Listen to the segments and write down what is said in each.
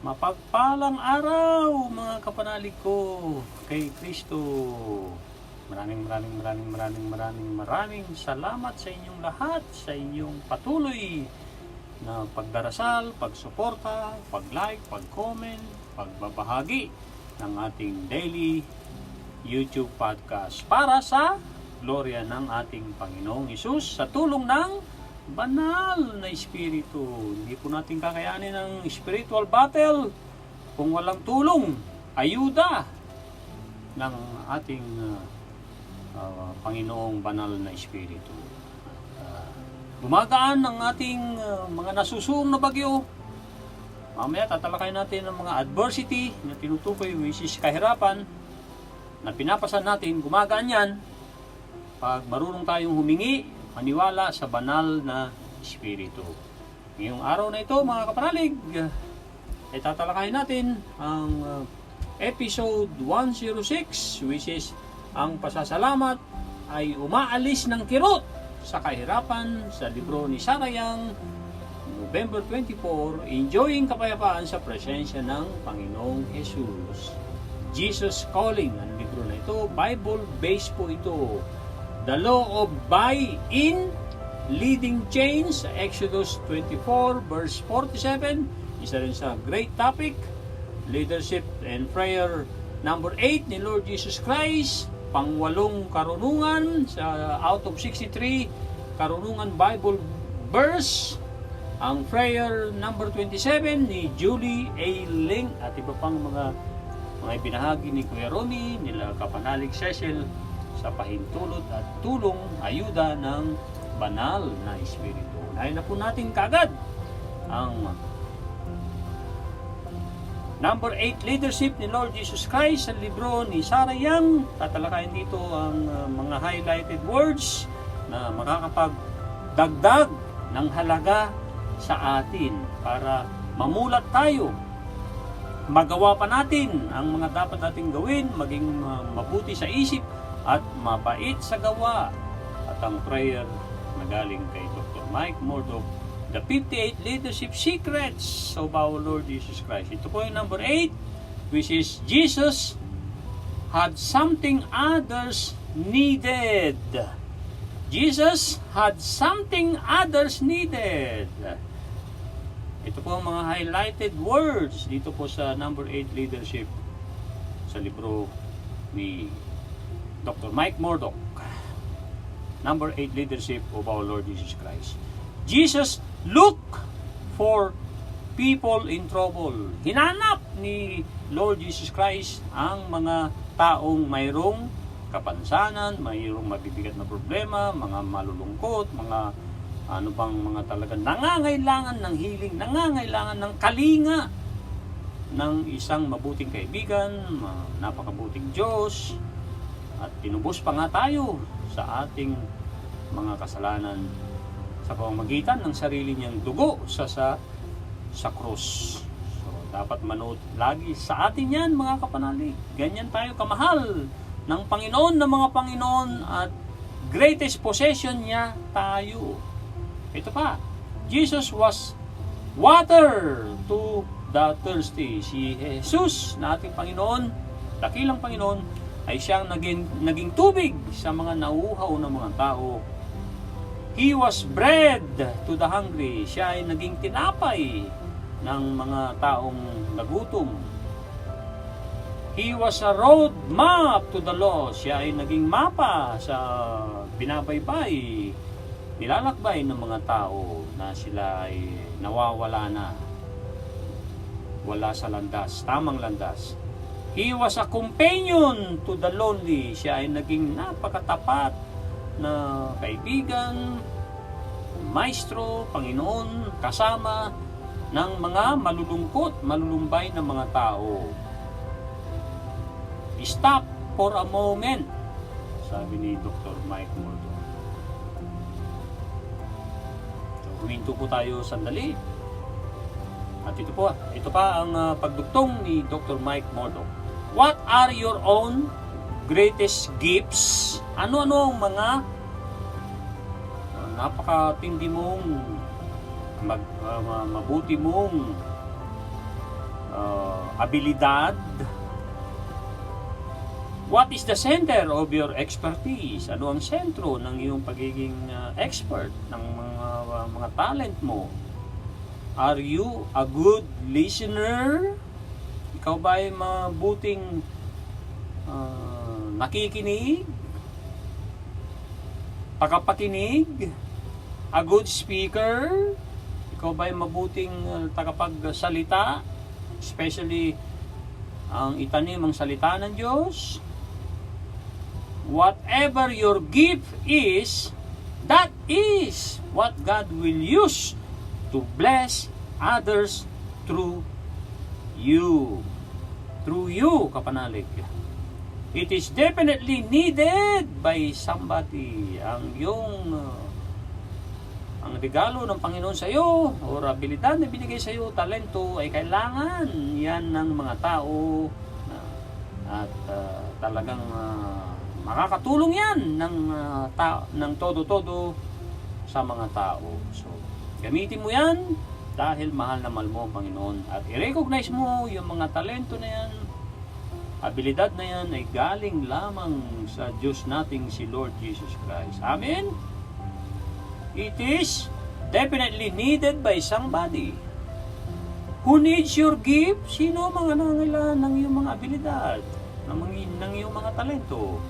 Mapagpalang araw mga kapanalig ko kay Kristo. Maraming salamat sa inyong lahat, sa inyong patuloy na pagdarasal, pagsuporta, pag-like, pag-comment, pagbabahagi ng ating daily YouTube podcast para sa gloria ng ating Panginoong Hesus sa tulong ng banal na espiritu. Hindi po natin kakayanin ang spiritual battle kung walang tulong, ayuda ng ating Panginoong banal na espiritu. Gumagaan ang ating mga nasusuong na bagyo. Mamaya tatalakayin natin ang mga adversity na tinutukoy, which is kahirapan na pinapasan natin. Gumagaan yan pag marunong tayong humingi, maniwala sa banal na espiritu. Ngayong araw na ito mga kapanalig, ay tatalakayin natin ang episode 106, which is ang pasasalamat ay umaalis ng kirot sa kahirapan, sa libro ni Sarah Young, November 24, Enjoying Kapayapaan sa Presensya ng Panginoong Jesus. Jesus Calling, ang libro na ito, Bible-based po ito. The Law of Buy-in, Leading Chains, Exodus 24 verse 47, isa rin sa great topic. Leadership and Prayer number 8 ni Lord Jesus Christ, pangwalong karunungan sa out of 63 karunungan Bible verse. Ang prayer number 27 ni Julie A. Ling at iba pang mga ibinahagi ni Kuya Ronnie, nila Kapanalig Cecil sa pahintulot at tulong, ayuda ng banal na espiritu. Unahin na po natin kagad ang number 8, Leadership ni Lord Jesus Christ sa libro ni Sarah Young. Tatalakayin dito ang mga highlighted words na makakapagdagdag ng halaga sa atin para mamulat tayo, magawa pa natin ang mga dapat nating gawin, maging mabuti sa isip at mabait sa gawa. At ang prayer na galing kay Dr. Mike Murdock, The 58 Leadership Secrets of our Lord Jesus Christ. Ito po yung number 8, which is Jesus had something others needed. Jesus had something others needed. Ito po ang mga highlighted words dito po sa number 8 Leadership sa libro ni Dr. Mike Murdock. Number 8 Leadership of our Lord Jesus Christ. Jesus looked for people in trouble. Hinanap ni Lord Jesus Christ ang mga taong mayroong kapansanan, mayroong mabibigat na problema, mga malulungkot, mga mga talagang nangangailangan ng healing, nangangailangan ng kalinga ng isang mabuting kaibigan, napakabuting Diyos. At tinubos pa nga tayo sa ating mga kasalanan sa pamamagitan ng sarili niyang dugo sa krus. So, dapat manood lagi sa atin yan mga kapanalig. Ganyan tayo kamahal ng Panginoon ng mga Panginoon at greatest possession niya tayo. Ito pa, Jesus was water to the thirsty. Si Jesus na ating Panginoon, dakilang Panginoon, ay siyang naging tubig sa mga nauuhaw na mga tao. He was bread to the hungry. Siya ay naging tinapay ng mga taong nagutom. He was a road map to the lost. Siya ay naging mapa sa binabaybay, nilalakbay ng mga tao na sila ay nawawala na, wala sa landas, tamang landas. He was a companion to the lonely. Siya ay naging napakatapat na kaibigan, maestro, Panginoon, kasama ng mga malulungkot, malulumbay na mga tao. Stop for a moment, sabi ni Dr. Mike Murdock. So, huminto po tayo sandali. At ito pa ang pagdugtong ni Dr. Mike Murdock. What are your own greatest gifts? Ano-ano ang mga napakatindi mong mabuti mong abilidad? What is the center of your expertise? Ano ang sentro ng iyong pagiging expert ng mga talent mo? Are you a good listener? Ikaw ba ay mabuting nakikinig? Tagapakinig? A good speaker? Ikaw ba ay mabuting tagapagsalita? Especially ang itanim ang salita ng Diyos? Whatever your gift is, that is what God will use to bless others through you. Through you, kapanalig. It is definitely needed by somebody. Ang regalo ng Panginoon sa iyo o abilidad na binigay sa iyo, talento, ay kailangan yan ng mga tao at talagang makakatulong yan ng todo-todo sa mga tao. So, gamitin mo yan dahil mahal na mahal mo ang Panginoon at i-recognize mo yung mga talento na yan, abilidad na yan ay galing lamang sa Diyos nating si Lord Jesus Christ. Amen? It is definitely needed by somebody. Who needs your gift? Sino mga nangangailangan ng iyong mga abilidad, ng iyong mga talento?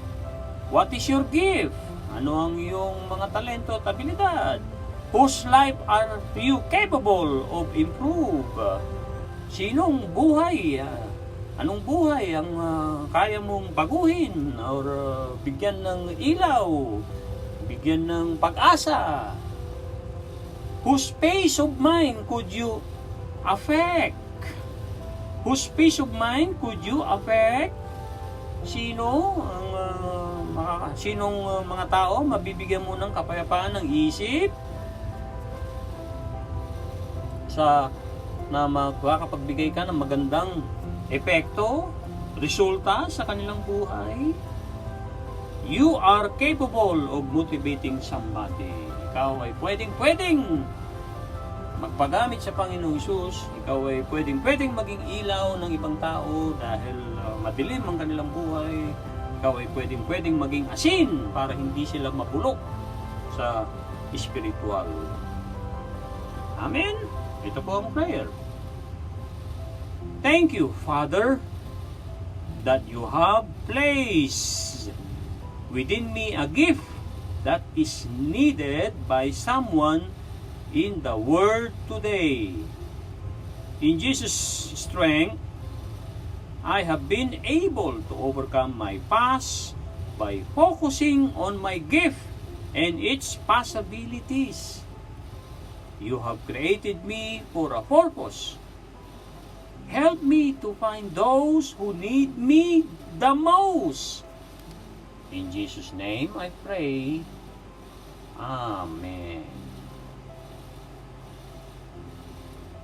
What is your gift? Ano ang iyong mga talento at abilidad? Whose life are you capable of improve? Sinong buhay? Anong buhay ang kaya mong baguhin or bigyan ng ilaw? Bigyan ng pag-asa? Whose peace of mind could you affect? Whose peace of mind could you affect? Sinong mga tao mabibigyan mo ng kapayapaan ng isip na makakapagbigay ka ng magandang epekto, resulta sa kanilang buhay? You are capable of motivating somebody. Ikaw ay pwedeng magpagamit sa Panginoong Hesus. Ikaw ay pwedeng maging ilaw ng ibang tao dahil madilim ang kanilang buhay. Ikaw ay pwedeng maging asin para hindi sila mabulok sa spiritual. Amen? Ito po ang prayer. Thank you, Father, that you have placed within me a gift that is needed by someone in the world today. In Jesus' strength, I have been able to overcome my past by focusing on my gift and its possibilities. You have created me for a purpose. Help me to find those who need me the most. In Jesus' name I pray. Amen.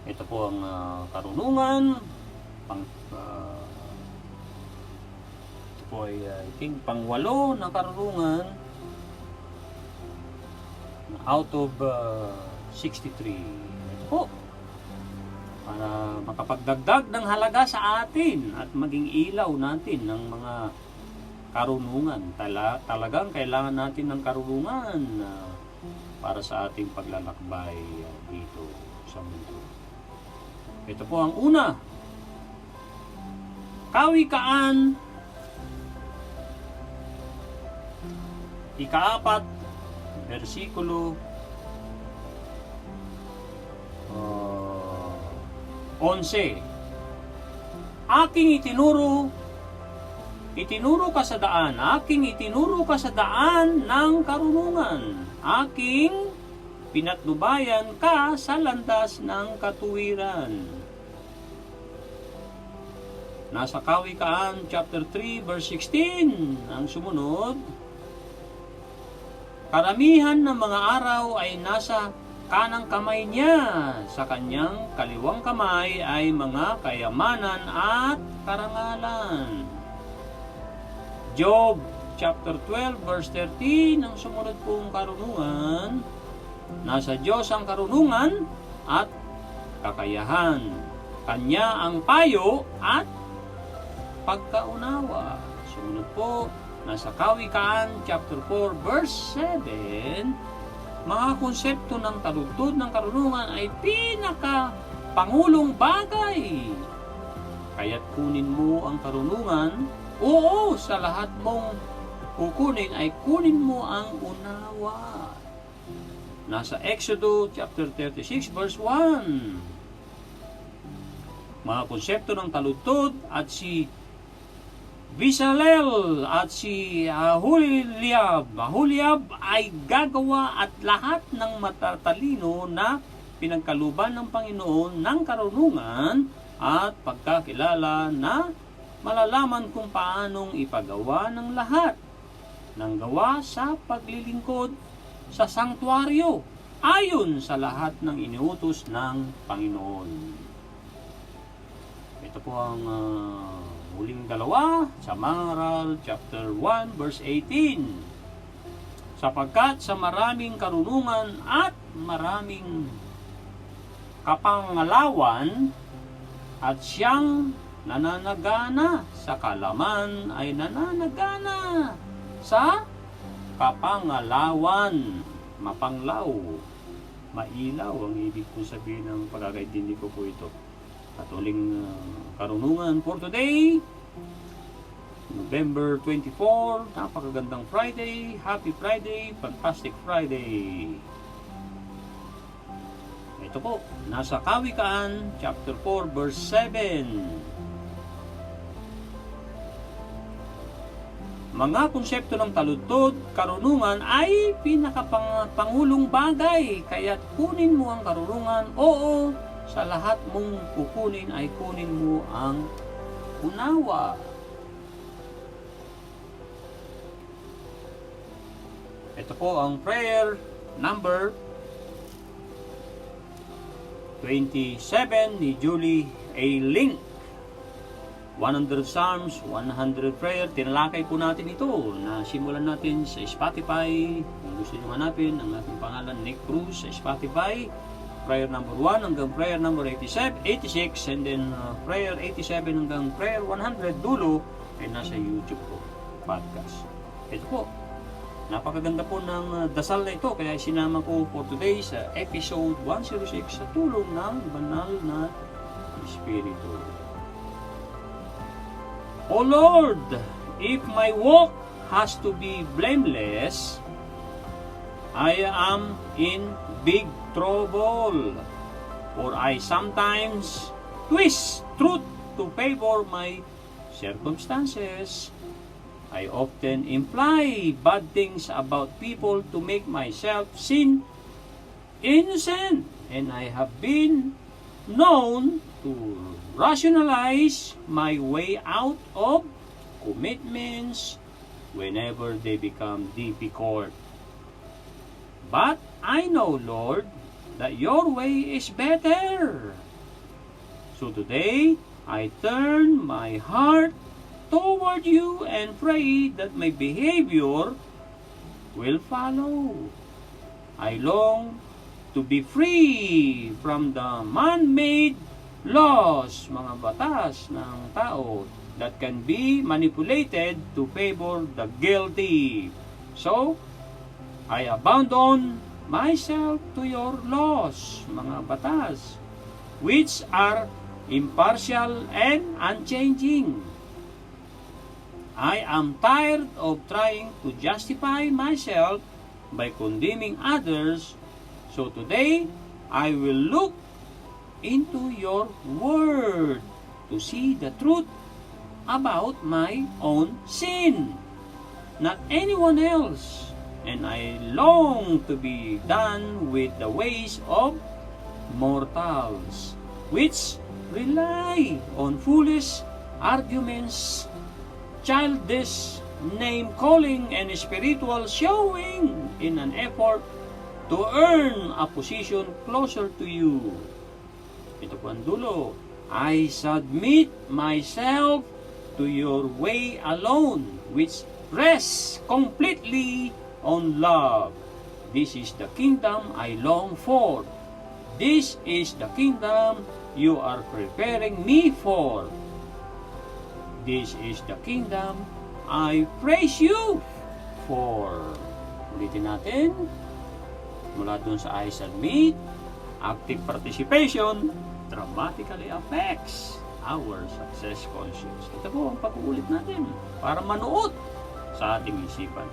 Ito po ang karunungan. Ito po ay I think pang-8 na karunungan out of 63. Ito po. Para makapagdagdag ng halaga sa atin at maging ilaw natin ng mga karunungan. Talagang kailangan natin ng karunungan para sa ating paglalakbay dito sa mundo. Ito po ang una. Kawikaan, 4, versikulo 11. Aking itinuro ka sa daan, ng karunungan. Aking pinatnubayan ka sa landas ng katuwiran. Nasa Kawikaan chapter 3 verse 16 ang sumunod. Karamihan ng mga araw ay nasa kanang kamay niya, sa kanyang kaliwang kamay ay mga kayamanan at karangalan. Job chapter 12 verse 13 ang sumunod pong karunungan. Nasa Diyos ang karunungan at kakayahan. Kanya ang payo at pagkaunawa. Sumunod po, nasa Kawikaan chapter 4 verse 7, mga konsepto ng taludtod ng karunungan ay pinaka-pangulong bagay. Kaya't kunin mo ang karunungan, oo, sa lahat mong kukunin ay kunin mo ang unawa. Nasa Exodo chapter 36 verse 1, mga konsepto ng taludtod at si Bezalel at si Aholiab ay gagawa at lahat ng matatalino na pinagkaluban ng Panginoon ng karunungan at pagkakilala na malalaman kung paanong ipagawa ng lahat ng gawa sa paglilingkod sa sanktuaryo ayon sa lahat ng iniutos ng Panginoon. Ito po ang huling dalawa sa Mangaral chapter 1 verse 18. Sapagkat sa maraming karunungan at maraming kapangalawan at siyang nananagana sa kalaman ay nananagana sa kapangalawan. Mapanglaw, mailaw ang ibig ko sabihin ng pagkakaintindi ko po ito. Patuling karunungan for today, November 24, napakagandang Friday, Happy Friday, Fantastic Friday. Ito po, nasa Kawikaan, chapter 4, verse 7. Mga konsepto ng taludtod, karunungan ay pinakapangulong bagay, kaya't kunin mo ang karunungan, oo, sa lahat mong kukunin ay kunin mo ang unawa. Ito po ang prayer number 27 ni Julie A. Link. 100 Psalms, 100 prayer. Tinalakay po natin ito na simulan natin sa Spotify. Kung gusto nyo hanapin ang ating pangalan, Nick Cruz sa Spotify. Prayer number 1 hanggang prayer number 86, and then prayer 87 hanggang prayer 100 dulo ay nasa YouTube po, podcast. Ito po, napakaganda po ng dasal na ito, kaya sinama ko for today sa episode 106 sa tulong ng banal na Espiritu. O Lord, if my walk has to be blameless, I am in big trouble, for I sometimes twist truth to favor my circumstances. I often imply bad things about people to make myself seem innocent, and I have been known to rationalize my way out of commitments whenever they become difficult. But I know, Lord, that your way is better. So today, I turn my heart toward you and pray that my behavior will follow. I long to be free from the man-made laws, mga batas ng tao that can be manipulated to favor the guilty. So, I abandon myself to your laws, mga batas, which are impartial and unchanging. I am tired of trying to justify myself by condemning others, so today I will look into your word to see the truth about my own sin, not anyone else. And I long to be done with the ways of mortals, which rely on foolish arguments, childish name-calling, and spiritual showing in an effort to earn a position closer to you. Ito po ang dulo. I submit myself to your way alone, which rests completely on love. This is the kingdom I long for. This is the kingdom you are preparing me for. This is the kingdom I praise you for. Ulitin natin. Mula dun sa I submit, active participation dramatically affects our success conscience. Ito po ang pag-uulit natin para manuot sa ating isipan.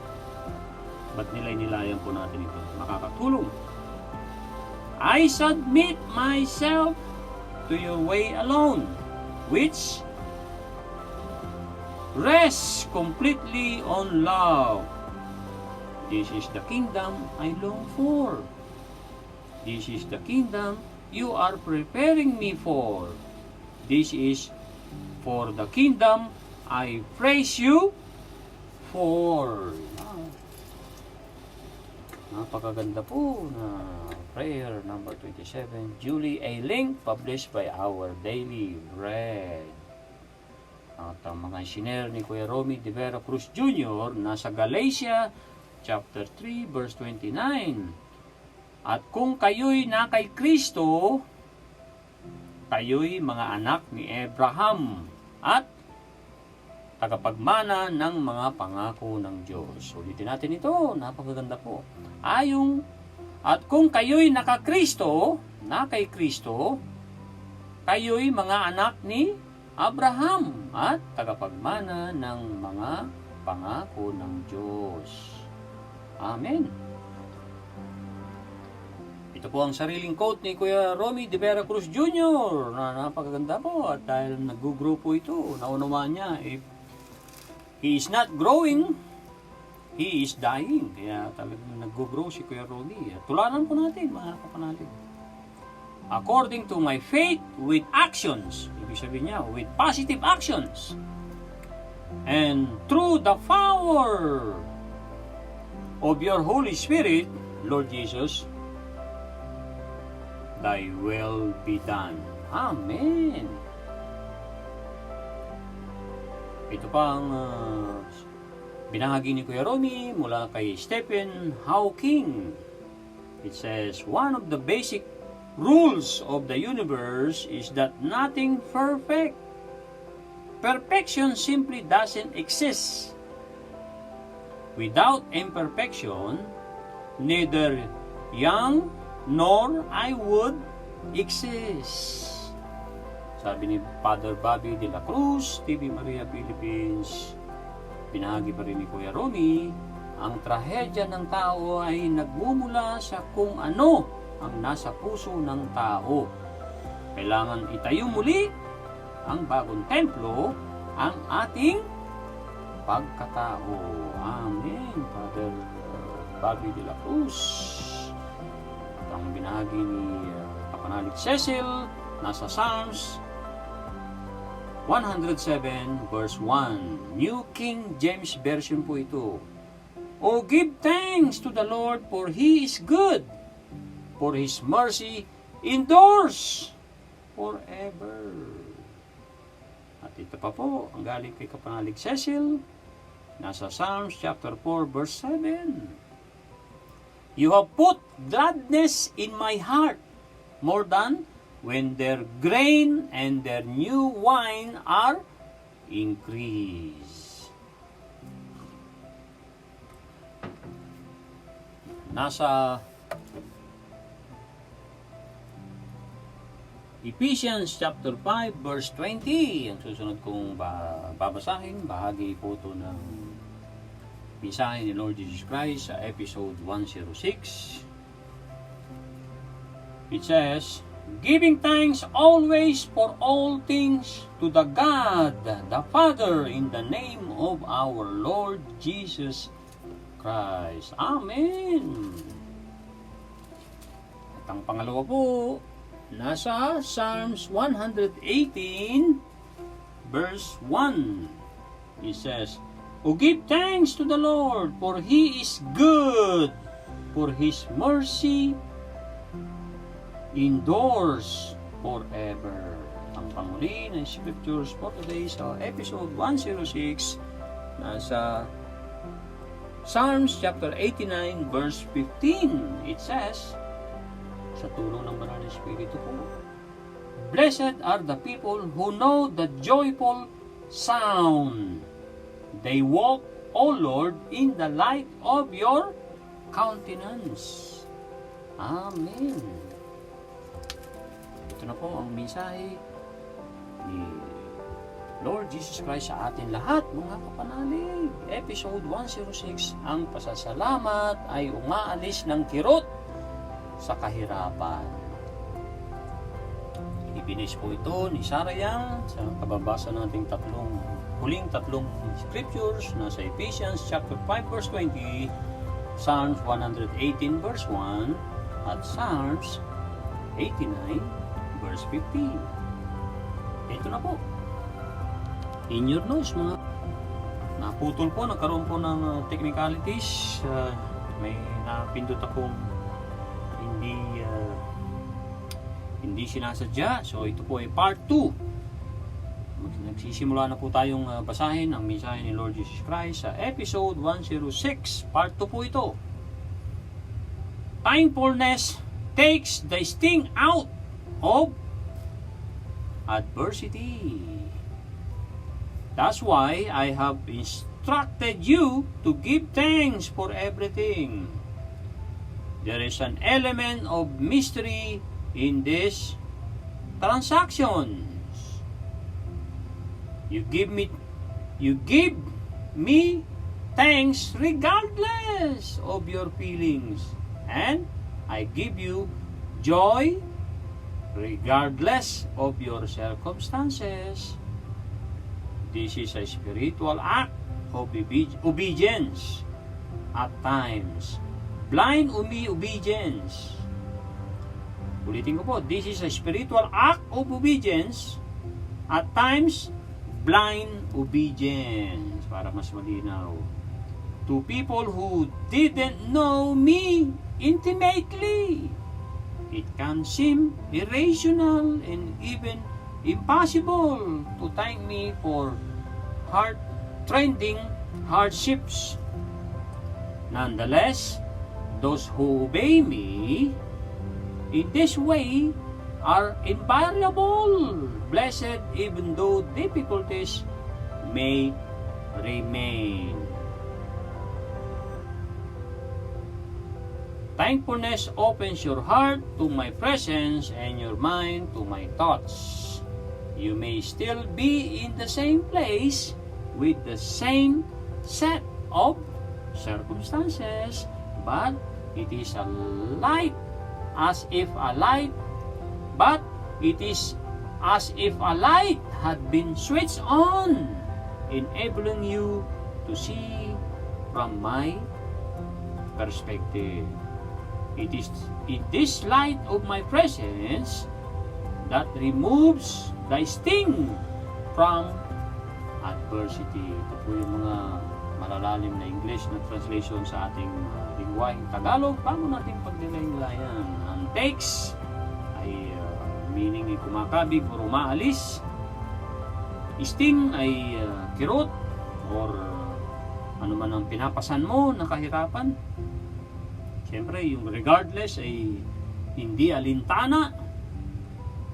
Ba't nilay-nilayan po natin ito? Makakatulong. I submit myself to your way alone, which rests completely on love. This is the kingdom I long for. This is the kingdom you are preparing me for. This is for the kingdom I praise you for. Napakaganda po na prayer number 27, Julie A. Link, published by Our Daily Bread. At ang mga sinare ni Kuya Romy de Vera Cruz Jr. nasa Galatia chapter 3 verse 29. At kung kayo'y na kay Kristo, kayo'y mga anak ni Abraham at tagapagmana ng mga pangako ng Diyos. Ulitin natin ito, napakaganda po. At kung kayo'y nakakristo, na kay Kristo, kayo'y mga anak ni Abraham at tagapagmana ng mga pangako ng Diyos. Amen. Ito po ang sariling quote ni Kuya Romy de Vera Cruz Jr. na napakaganda po at dahil nag-grow po ito, naunawaan niya, if he is not growing, he is dying. Kaya talagang nag-grow si Kuya Romy. Tularan po natin, mga kapanalig. According to my faith with actions, ibig sabihin niya, with positive actions, and through the power of your Holy Spirit, Lord Jesus, thy will be done. Amen. Ito pa ang binahagi ni Kuya Romy mula kay Stephen Hawking. It says, one of the basic rules of the universe is that nothing perfect. Perfection simply doesn't exist. Without imperfection, neither young nor I would exist. Sabi ni Father Bobby de la Cruz, TV Maria Philippines, binahagi pa rin ni Kuya Romy, ang trahedya ng tao ay nagmumula sa kung ano ang nasa puso ng tao. Kailangan itayo muli ang bagong templo, ang ating pagkatao. Amen. Father Bobby de la Cruz. At ang binahagi ni Kapanalig Cecil nasa Psalms 107 verse 1. New King James Version po ito. Oh, give thanks to the Lord, for He is good, for His mercy endures forever. At ito pa po, ang galing kay Kapanalig Cecil, nasa Psalms chapter 4 verse 7. You have put gladness in my heart, more than when their grain and their new wine are increased. Nasa Ephesians chapter 5 verse 20, ang susunod kong babasahin, bahagi po ito ng mensahe ni Lord Jesus Christ sa episode 106. It says, giving thanks always for all things to the God, the Father, in the name of our Lord Jesus Christ. Amen. At ang pangalawa po, nasa Psalms 118 verse 1. It says, oh, give thanks to the Lord, for He is good, for His mercy endures forever. Ang panghuli ng scriptures for today sa episode 106 nasa Psalms chapter 89 verse 15. It says, sa tulong ng Banal na Espiritu po, Blessed are the people who know the joyful sound. They walk, O Lord, in the light of your countenance. Amen. Ito na po ang mensahe ni Lord Jesus Christ sa atin lahat, mga kapanalig. Episode 106, ang pasasalamat ay umaalis ng kirot sa kahirapan. Ibinis po ito ni Sarah Young sa kababasa nating huling tatlong scriptures na sa Ephesians chapter 5 verse 20, Psalms 118 verse 1, at Psalms 89 verse 15. Ito na po. In your notes, mga naputol po, nagkaroon po ng technicalities. May napindot akong hindi sinasadya. So ito po ay part 2. Nagsisimula na po tayong basahin ang mensahe ni Lord Jesus Christ sa episode 106. Part 2 po ito. Thankfulness takes the sting out of adversity. That's why I have instructed you to give thanks for everything. There is an element of mystery in these transactions. You give me thanks regardless of your feelings, and I give you joy regardless of your circumstances. This is a spiritual act of obedience at times. Blind obedience. Ulitin ko po, this is a spiritual act of obedience, at times blind obedience. Para mas malinaw. To people who didn't know me intimately. It can seem irrational and even impossible to thank me for heart-rending hardships. Nonetheless, those who obey me in this way are invariable, blessed even though difficulties may remain. Thankfulness opens your heart to my presence and your mind to my thoughts. You may still be in the same place with the same set of circumstances, but it is a light as if a light had been switched on, enabling you to see from my perspective. It is this light of my presence that removes the sting from adversity. Ito po yung mga malalalim na English na translation sa ating lingwaheng Tagalog. Paano natin pagnilayan? Ang takes ay meaning ay kumakabig o umaalis. Sting ay kirot or ano man ang pinapasan mo na kahirapan. Siyempre, yung regardless ay hindi alintana.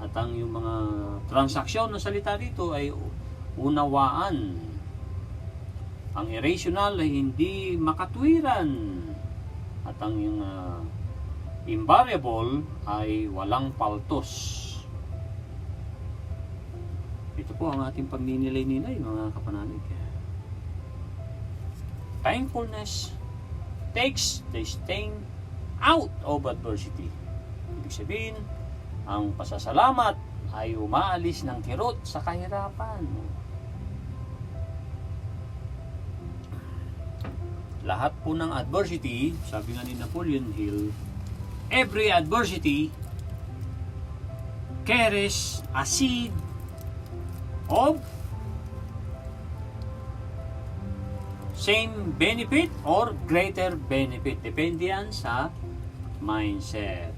At ang yung mga transaksyon na salita dito ay unawaan. Ang irrational ay hindi makatwiran. At ang yung invariable ay walang paltos. Ito po ang ating pagninilay-nilay, mga kapanalig. Thankfulness takes the sting out of adversity. Ibig sabihin, ang pasasalamat ay umaalis ng kirot sa kahirapan. Lahat po ng adversity, sabi nga ni Napoleon Hill, every adversity carries a seed of same benefit or greater benefit. Depende yan sa mindset.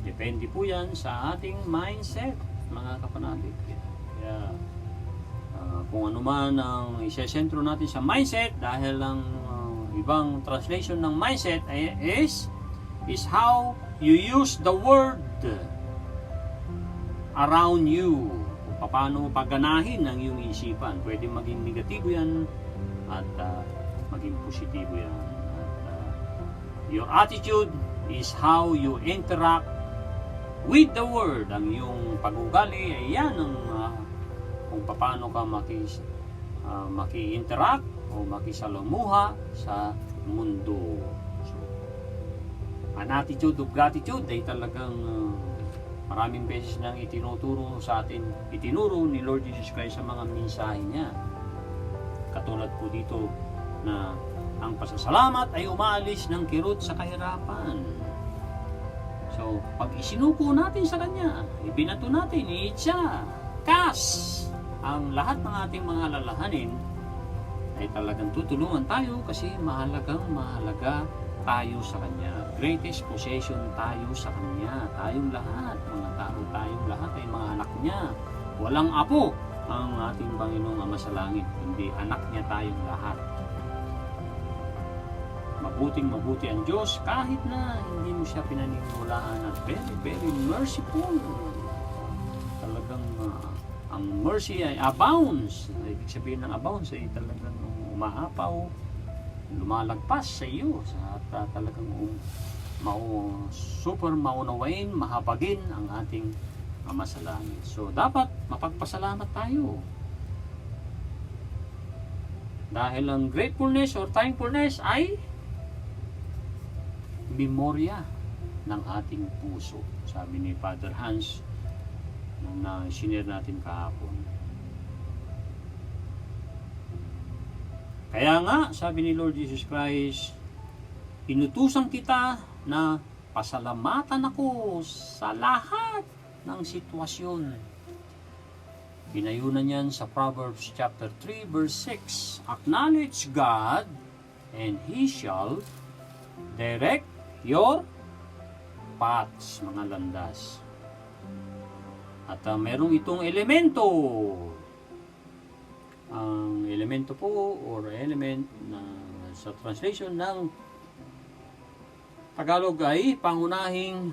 Depende po yan sa ating mindset, mga kapanalig. Kaya, kung ano man ang isesentro natin sa mindset, dahil ang ibang translation ng mindset is how you use the word. around you. Kung paano paganahin ang iyong isipan. Pwede maging negatibo yan at maging positibo yan. At, your attitude is how you interact with the Word. Ang iyong pag-ugali ay yan ang kung paano ka maki-interact o makisalamuha sa mundo. So, an attitude of gratitude ay talagang maraming beses nang itinuro ni Lord Jesus Christ sa mga mensahe niya. Katulad po dito na ang pasasalamat ay umaalis ng kirot sa kahirapan. So, pag isinuko natin sa Kanya, ibinato natin, iitsa, ang lahat ng ating mga lalahanin, ay talagang tutulungan tayo kasi mahalaga tayo sa Kanya. Greatest possession tayo sa Kanya. Tayong lahat, mga tao, tayong lahat ay mga anak niya. Walang apo ang ating Panginoong Ama sa Langit, hindi anak niya tayong lahat. Mabuting-mabuti ang Diyos kahit na hindi mo siya pinaniniwalaan at very merciful. Talagang ang mercy ay abounds. Ibig sabihin ng abounds ay talagang umaapaw, lumalagpas sa iyo at talagang super maunawain, mahabagin ang ating Ama sa Langit. So dapat mapagpasalamat tayo. Dahil ang gratefulness or thankfulness ay memorya ng ating puso. Sabi ni Father Hans nung na-share natin kahapon. Kaya nga, sabi ni Lord Jesus Christ, inutusan kita na pasalamatan ako sa lahat ng sitwasyon. Pinayunan yan sa Proverbs chapter 3 verse 6. Acknowledge God and He shall direct your paths, mga landas. At merong itong elemento. Ang elemento po or element na sa translation ng Tagalog ay pangunahing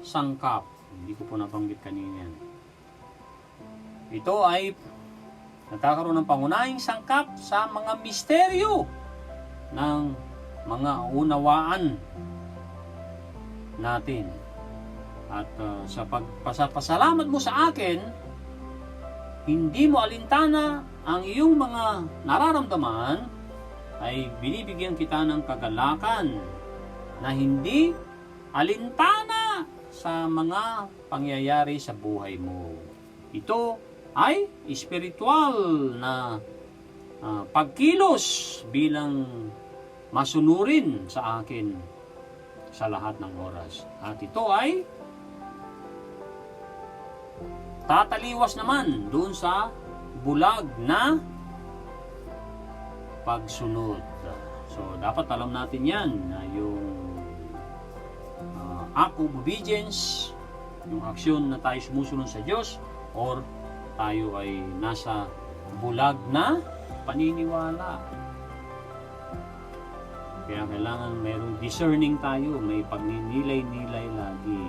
sangkap. Hindi ko po nabanggit kanina yan. Ito ay nagkakaroon ng pangunahing sangkap sa mga misteryo ng mga unawaan natin. At sa pagpasalamat mo sa akin, hindi mo alintana ang iyong mga nararamdaman, ay binibigyan kita ng kagalakan na hindi alintana sa mga pangyayari sa buhay mo. Ito ay espiritual na pagkilos bilang masunurin sa akin sa lahat ng oras. At ito ay tataliwas naman doon sa bulag na pagsunod. So, dapat alam natin yan na yung act of obedience, yung aksyon na tayo sumusunod sa Diyos, or tayo ay nasa bulag na paniniwala. Kaya kailangan mayroong discerning tayo, may pagninilay-nilay lagi.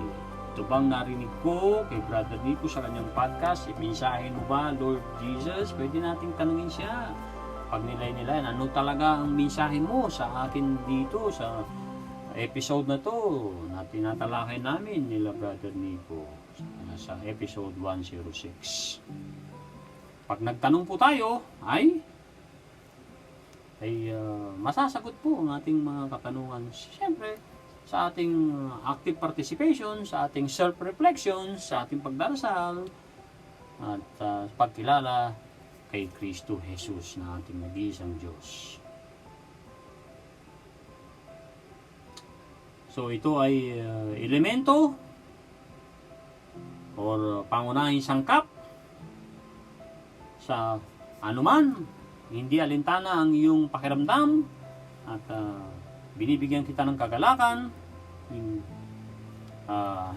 Ito bang narinig ko kay Brother Nico sa kanyang podcast? Mensahe mo ba, Lord Jesus? Pwede nating tanungin siya. Pag nilay-nilay, ano talaga ang mensahe mo sa akin dito sa episode na to na tinatalakay namin nila Brother Nico sa episode 106. Pag nagtanong po tayo, ay masasagot po ang ating mga katanungan. Siyempre, sa ating active participation, sa ating self-reflection, sa ating pagdarasal, at pagkilala kay Kristo Jesus na ating nag-iisang Diyos. So ito ay elemento or pangunahing sangkap sa anuman, hindi alintana ang iyong pakiramdam at binibigyan kita ng kagalakan,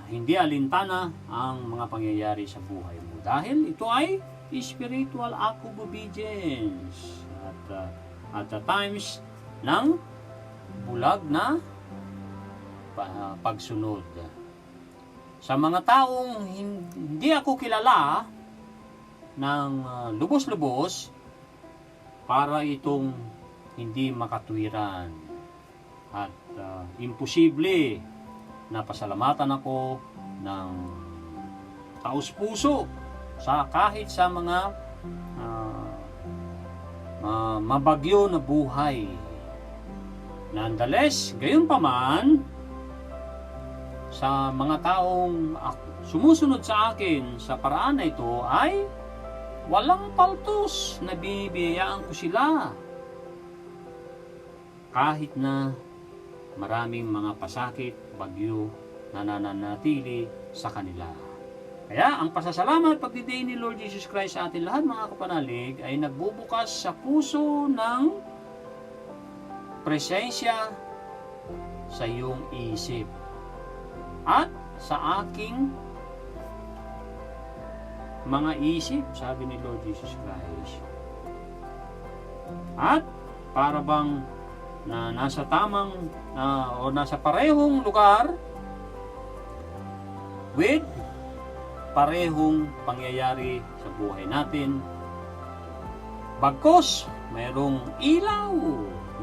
hindi alintana ang mga pangyayari sa buhay mo. Dahil ito ay spiritual act of obedience. At times ng bulag na pagsunod. sa mga taong hindi ako kilala ng lubos-lubos para itong hindi makatwiran at imposible na pasalamatan ako ng taus-puso kahit sa mga mabagyo na buhay. Nonetheless, gayon pa man, sa mga taong sumusunod sa akin sa paraan na ito ay walang paltos na bibiyayaan ko sila. Kahit na maraming mga pasakit, bagyo na nananatili sa kanila. Kaya ang pasasalamat pagdidiin ni Lord Jesus Christ sa atin lahat mga kapanalig ay nagbubukas sa puso ng presensya sa iyong isip at sa aking mga isip, sabi ni Lord Jesus Christ. At para bang na nasa tamang o nasa parehong lugar with parehong pangyayari sa buhay natin. Bagkus, mayroong ilaw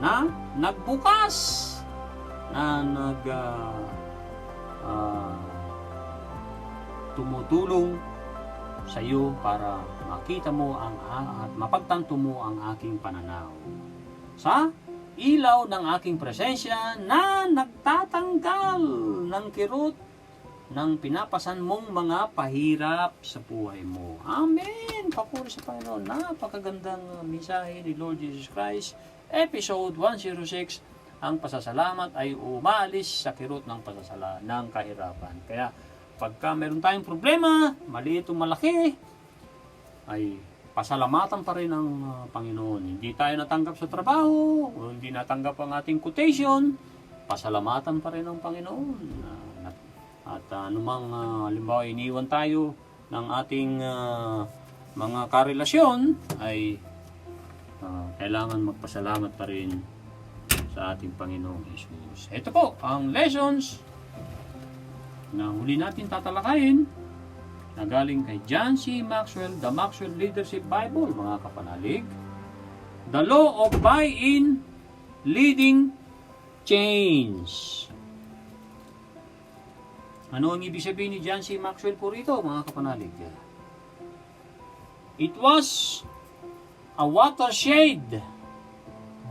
na nagbukas, na tumutulong sa iyo para makita mo at mapagtanto mo ang aking pananaw. Sa ilaw ng aking presensya na nagtatanggal ng kirot ng pinapasan mong mga pahirap sa buhay mo. Amen! Papuri sa Panginoon. Napakagandang mensahe ni Lord Jesus Christ. Episode 106, ang pasasalamat ay umalis sa kirot ng kahirapan. Kaya pagka meron tayong problema, maliit o malaki, ay pasalamatan pa rin ng Panginoon. Hindi tayo natanggap sa trabaho, o hindi natanggap ang ating quotation, pasalamatan pa rin ng Panginoon. At anumang halimbawa iniwan tayo ng ating mga karelasyon, ay kailangan magpasalamat pa rin sa ating Panginoong Jesus. Ito po ang lessons na huli natin tatalakayin na galing kay John C. Maxwell, The Maxwell Leadership Bible, mga kapanalig. The Law of Buy-in Leading Change. Ano ang ibig sabihin ni John C. Maxwell po rito, mga kapanalig? It was a watershed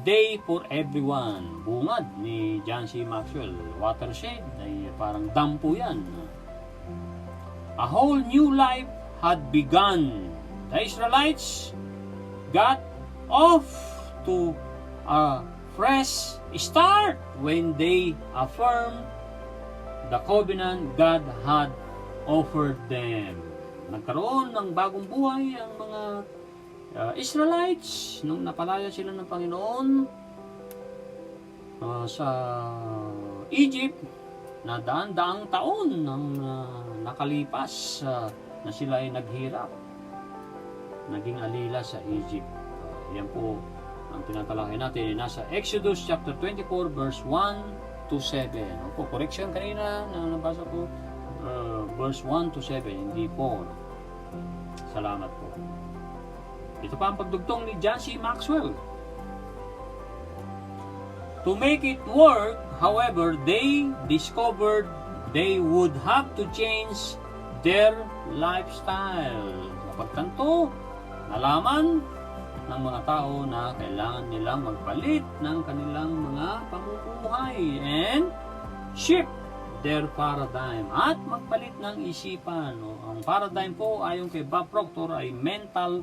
day for everyone. Bungad ni John C. Maxwell. Watershed ay parang dam po yan. A whole new life had begun. The Israelites got off to a fresh start when they affirmed the covenant God had offered them. Nagkaroon ng bagong buhay ang mga Israelites nung napalaya sila ng Panginoon sa Egypt, na daan-daang taon nang nakalipas na sila ay naghirap, naging alila sa Egypt. Yan po ang tinatalakay natin. Nasa Exodus chapter 24 verse 1 to 7. Opo, correction kanina na nabasa ko, verse 1 to 7, hindi 4. Salamat po. Ito pa ang pagdugtong ni John C. Maxwell. To make it work, however, they discovered they would have to change their lifestyle. Napagtanto, nalaman ng mga tao na kailangan nilang magpalit ng kanilang mga pamumuhay and shift their paradigm at magpalit ng isipan. Ang paradigm po ayon kay Bob Proctor ay mental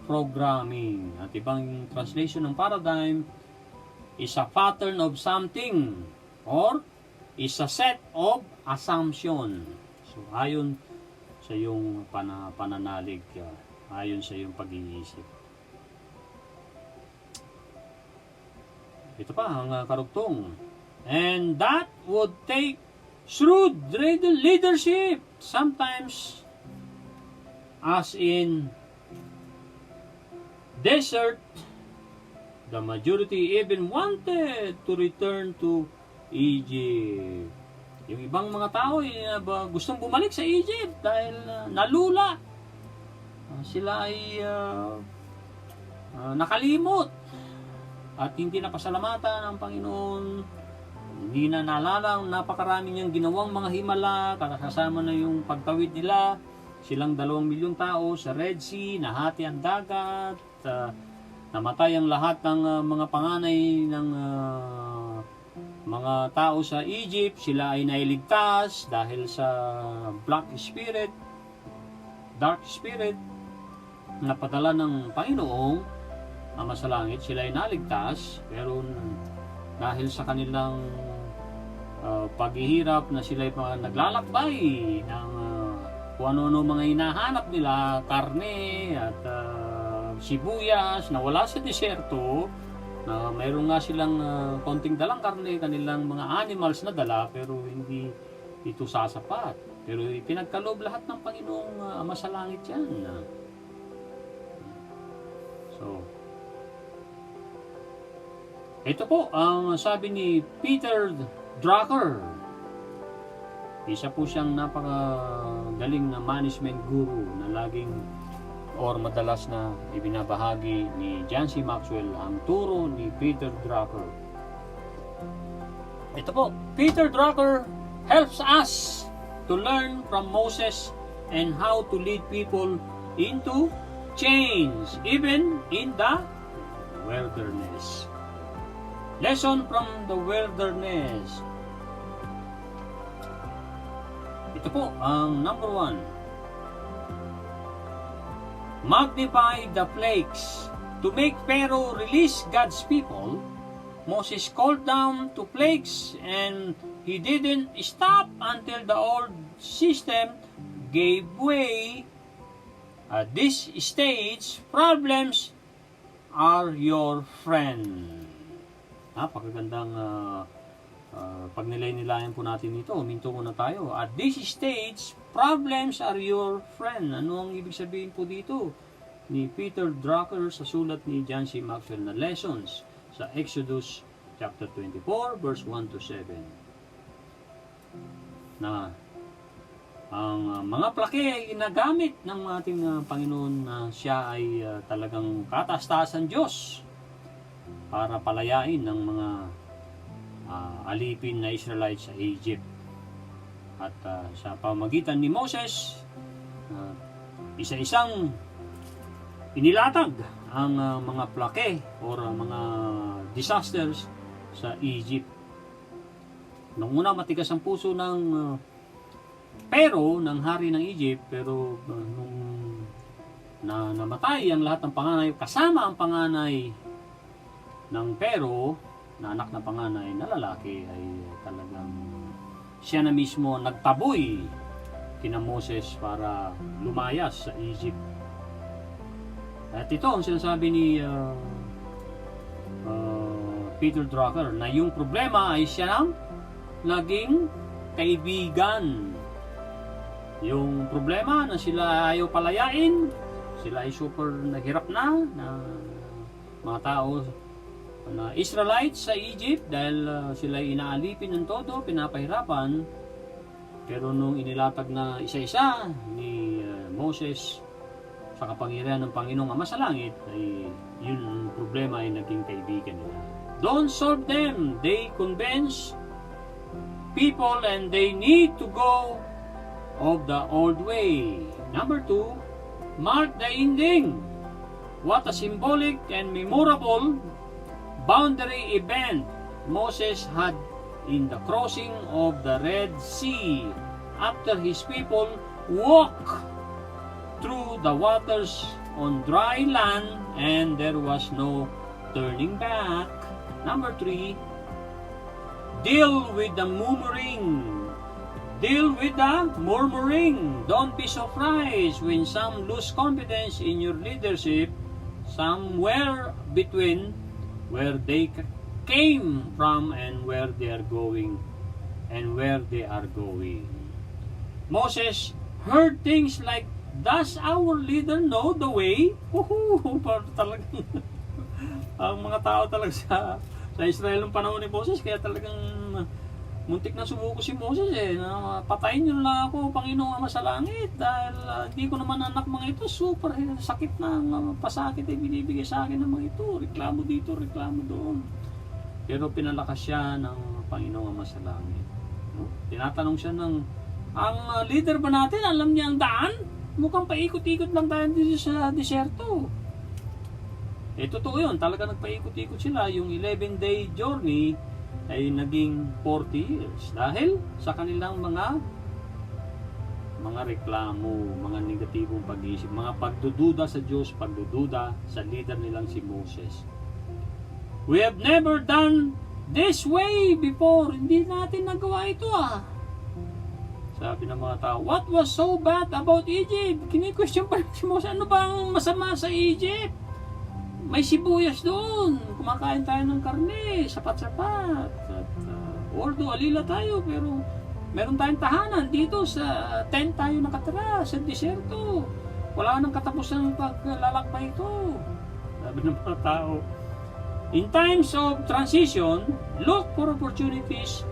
programming. At ibang translation ng paradigm is a pattern of something or is a set of assumption. So ayon sa iyong pananalig, ayon sa iyong pag-iisip. Ito pa ang karugtong. And that would take shrewd leadership, sometimes as in desert. The majority even wanted to return to Egypt. Yung ibang mga tao gustong bumalik sa Egypt dahil nalula. Sila ay nakalimot at hindi napasalamatan ng Panginoon. Hindi na naalala ang napakarami niyang ginawang mga himala, kasama na yung pagtawid nila. Silang 2 milyong tao sa Red Sea, nahati ang dagat, namatay ang lahat ng mga panganay ng mga tao sa Egypt. Sila ay nailigtas dahil sa dark spirit na padala ng Panginoong Ama sa langit. Sila ay naligtas, pero dahil sa kanilang paghihirap na sila ay naglalakbay ng kung ano-ano mga hinahanap nila, karne at sibuyas na wala sa disyerto, na mayroon nga silang konting dalang karne, kanilang mga animals na dala, pero hindi ito sasapat. Pero ipinagkaloob lahat ng Panginoong Ama sa langit yan. So, ito po ang sabi ni Peter Drucker. Isa po siyang napakagaling na management guru na laging or madalas na ibinabahagi ni John C. Maxwell ang turo ni Peter Drucker. Ito po, Peter Drucker helps us to learn from Moses and how to lead people into change even in the wilderness. Lesson from the wilderness. Ito po ang number 1. Magnify the plagues. To make Pharaoh release God's people, Moses called down 2 plagues and he didn't stop until the old system gave way. At this stage, problems are your friend. Napakagandang pag nilay-nilayan po natin ito, huminto muna tayo. At this stage, problems are your friend. Ano ang ibig sabihin po dito ni Peter Drucker sa sulat ni John C. Maxwell na lessons sa Exodus chapter 24, verse 1 to 7. Na ang mga plake ay ginagamit ng ating Panginoon na siya ay talagang kataas-taasan Diyos para palayain ng mga alipin na Israelites sa Egypt. At sa pamagitan ni Moses, isa-isang inilatag ang mga plake or mga disasters sa Egypt. Nung una matigas ang puso ng pero ng hari ng Egypt, pero nung namatay ang lahat ng panganay, kasama ang panganay ng Pero na anak na panganay na lalaki, ay talagang siya na mismo nagtaboy kina Moses para lumayas sa Egypt. At ito ang sinasabi ni Peter Drucker na yung problema ay siya nang naging kaibigan. Yung problema na sila ayaw palayain, sila ay super naghirap na mga tao na Israelites sa Egypt dahil sila ay inaalipin ng todo, pinapahirapan. Pero nung inilatag na isa-isa ni Moses sa kapangyarihan ng Panginoong Ama sa langit, ay yun ang problema ay naging kaibigan nila. Don't solve them, they convince people and they need to go of the old way. Number 2, mark the ending. What a symbolic and memorable boundary event Moses had in the crossing of the Red Sea after his people walked through the waters on dry land and there was no turning back. Number 3, deal with the murmuring. Deal with the murmuring. Don't be surprised when some lose confidence in your leadership somewhere between where they came from and where they are going Moses heard things like, does our leader know the way? Talagang ang mga tao talaga sa Israel ng panahon ni Moses, kaya talagang muntik na sumuko si Moses na patayin niyo lang ako, Panginoong Ama sa langit, dahil hindi ko naman anak mga ito, super sakit na pasakit ay binibigay sa akin ng mga ito, reklamo dito, reklamo doon. Pero pinalakas siya ng Panginoong Ama sa langit. No? Tinatanong siya ang leader ba natin, alam niya ang daan? Mukhang paikot-ikot lang tayo dito sa disyerto. Totoo yun, talaga nagpaikot-ikot sila. Yung 11-day journey ay naging 40 years dahil sa kanilang mga reklamo, mga negatibong pag-iisip, mga pagdududa sa Diyos, pagdududa sa leader nilang si Moses. We have never done this way before. Hindi natin nagawa ito Sabi ng mga tao, what was so bad about Egypt? Kini-question pa si Moses, ano bang masama sa Egypt? May sibuyas doon. Kumakain tayo ng karne, sapat-sapat. At, although alila tayo, pero meron tayong tahanan dito sa tent tayo nakatira, sa disyerto. Wala nang katapusan ng paglalakbay ito. Sabi ng mga tao. In times of transition, look for opportunities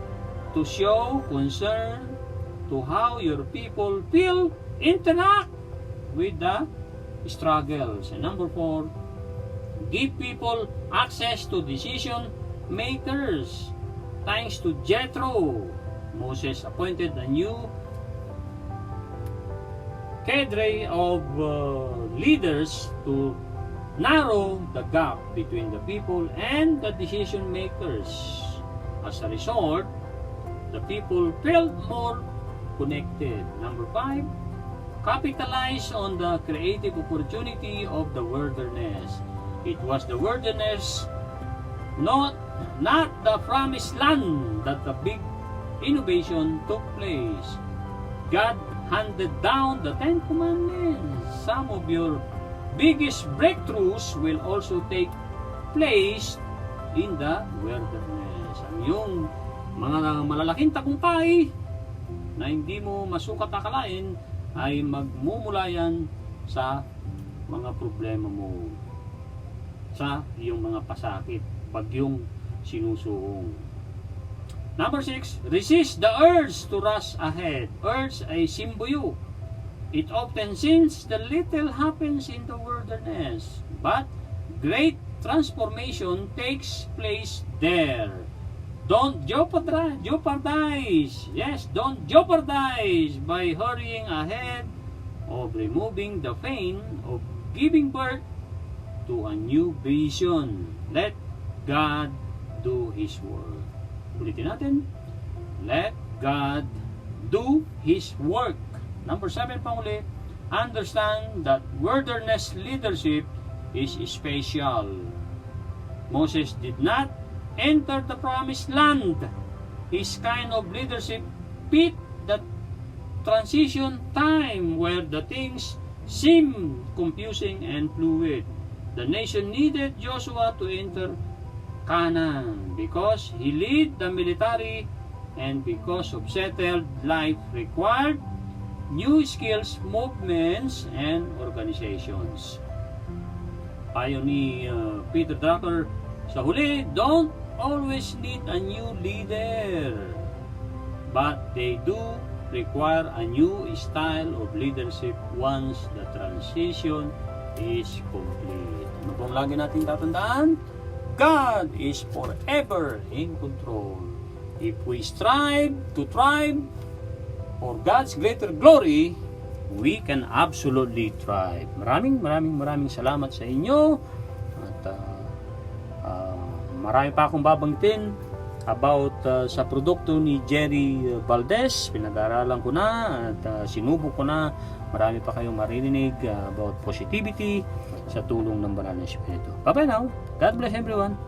to show concern to how your people feel, interact with the struggles. And number 4, give people access to decision makers. Thanks to Jethro, Moses appointed a new cadre of leaders to narrow the gap between the people and the decision makers. As a result, the people felt more connected. Number 5, capitalize on the creative opportunity of the wilderness. It was the wilderness, not the promised land, that the big innovation took place. God handed down the 10 Commandments. Some of your biggest breakthroughs will also take place in the wilderness. Ang iyong mga malalaking tagumpay na hindi mo masukat akalain ay magmumula yan sa mga problema mo, sa iyong mga pasakit, pag yung sinusuong. Number 6, resist the urge to rush ahead. Urge ay simboyo. It often seems the little happens in the wilderness, but great transformation takes place there. Don't jeopardize. Yes, don't jeopardize by hurrying ahead of removing the pain of giving birth to a new vision. Let God do His work. Ulitin natin. Let God do His work. Number 7 pang uli. Understand that wilderness leadership is special. Moses did not enter the promised land. His kind of leadership fit the transition time where the things seem confusing and fluid. The nation needed Joshua to enter Canaan because he led the military and because of settled life required new skills, movements, and organizations. Payo ni Peter Drucker, sa huli, don't always need a new leader, but they do require a new style of leadership once the transition is complete. Ano pong lagi natin tatandaan? God is forever in control. If we strive to thrive for God's greater glory, we can absolutely thrive. Maraming salamat sa inyo. At marami pa akong babanggitin about sa produkto ni Jerry Valdez. Pinag-aaralan ko na at sinubok ko na. Marami pa kayong maririnig about positivity sa tulong ng Banal na Espiritu. Bye-bye now. God bless everyone.